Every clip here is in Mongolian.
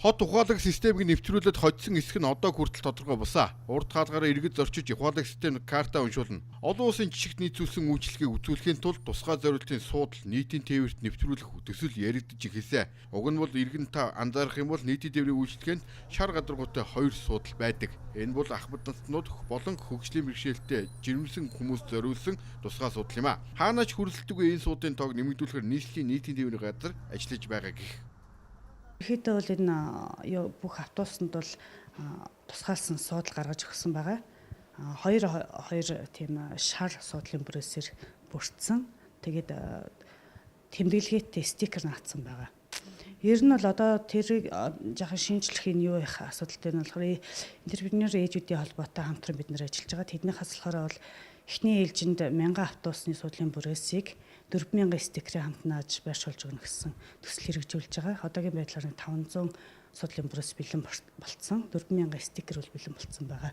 Хот ухаалаг системийг нэвтрүүлээд хоцсон эсэх нь одоо хүртэл тодорхой бусаа. Урд хаалгаараа иргэд зорчиж ухаалаг системд карта уншуулна. Олон улсын жишгт нийцүүлсэн үйлчлэгийг үзүүлэхийн тулд тусгай зорилтын суудал нийтийн тээвэрт нэвтрүүлэх төсөл яригдж ихээсэ. Уг нь бол иргэн та анзаарах юм бол нийтийн тээврийн үйлчлэгэнд шар гадаргуутай 2 суудал байдаг. Энэ бол ахмад нутнууд болон хөгжлийн бэрхшээлтэй жирэмсэн хүмүүс зориулсан тусгай суудал юм а. Хаанаач хүрэлтгүй энэ суудын тоог нэмэгдүүлэхээр нийслэлийн нийтийн тээврийн газар ажиллаж байгаа гэх. Ихэдээ бол энэ бүх автобусанд бол тусгаалсан суудал гаргаж өгсөн байгаа. Хоёр тийм шар суудлын бүрээсээр бүрдсэн. Тэгээд тэмдэглэгээтэй стикер наацсан байгаа. Ер нь бол одоо тэрийг жоохон шинжлэхийн юу их асуудалтай нь болохоор интервенер ээжүүдийн холбоотой хамтран бид нэр ажиллаж байгаа. Тэднийхээс болохоор бол эхний ээлжинд 1000 автобусны суудлын бүрээсийг 4000 стикерийн хамтнааж байршуулж өгнө гэсэн төсөл хэрэгжүүлж байгаа. Одоогийн байдлаар 500 суудлын бүрээс бэлэн болцсон. 4000 стикер бол бэлэн болцсон байгаа.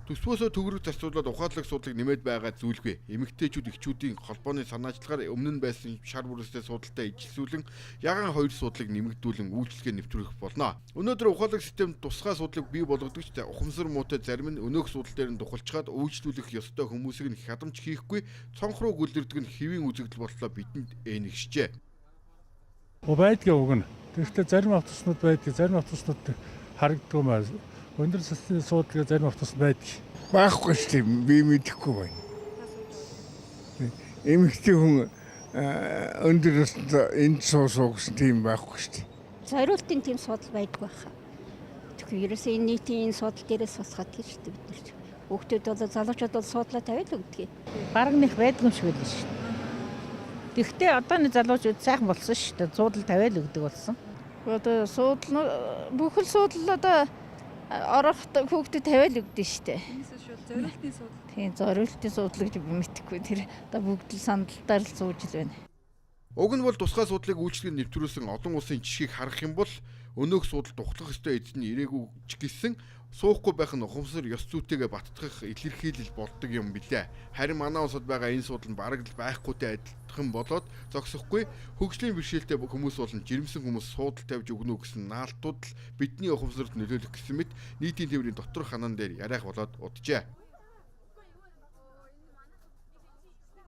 Төсвөөсөө төгрөг зарцуулаад ухаалаг суудлыг нэмээд байгаа зүйлгүй. Эмэгтэйчүүд эхчүүдийн холбооны санаачлагаар өмнө нь байсан шар бүрээстэй суудалтай ижилсүүлэн ягаан 2 суудлыг нэмэгдүүлэн үйлчлэгээ нэвтрүүлэх болно. Өнөөдөр ухаалаг системд тусгай суудлыг бий болгодог ч ухамсар муутай зарим нь өнөөх суудлын дээр нь тухалчгаад үйлчлүүлэх ёстой хүмүүсийг нь хадамж хийхгүй цонх руу гүлэрдэг нь хэвийн үзэгдэл болтлоо бидэнд нэгшжээ. Байдгийн уг нь. Тэгэхдээ зарим автобуснууд байдаг, зарим автобуснууд харагддаг маа. Өндөр сэтийн суудлага зарим автобус байдаг. Байхгүй шүү дээ. Би мэдэхгүй байна. Эмэгтэй хүн өндөр энд суусан тийм байхгүй шүү дээ. Зориултын тийм суудал байдаг байхаа. Тэгэхээр ерөөсөө энэ нийтийн суудал дээрээс босгаад гэж шүү дээ бид нар. Хүүхдүүд бол залуучууд бол суудлаа тавиад өгдөг. Бараг нэг байдаг юм шиг байл шүү дээ. Тэгэхдээ одоо нэг залуучууд сайхан болсон шүү дээ. Суудал тавиад өгдөг болсон. Одоо суудал бүхэл суудал одоо орох хүүхдэд тавиал өгдөн штэ. Зориултын суудал. Тийм зориултын суудал гэж би мэдэхгүй. Тэр одоо бүгд л сандалтаар л сууж л байна. Уг нь бол тусгай суудлыг үйлчлэгэнд нэвтрүүлсэн олон улсын жишгийг харах юм бол өнөөх суудалд ухлах ёстой эзэн ирээгүй ч гэсэн суухгүй байх нь ухамсар ёс зүйтэйгээ баттгах илэрхийлэл болдог юм билээ. Харин манай улсад байгаа энэ суудал нь бараг л байхгүйтэй адилхан болоод зогсохгүй хөгжлийн бэрхшээлтэй хүмүүс болон жирэмсэн хүмүүс суудал тавьж өгнө гэсэн наалтууд л бидний ухамсарт нөлөөлөх гэсэн мэт нийтийн тээврийн доторх ханан дээр яриах болоод уджээ.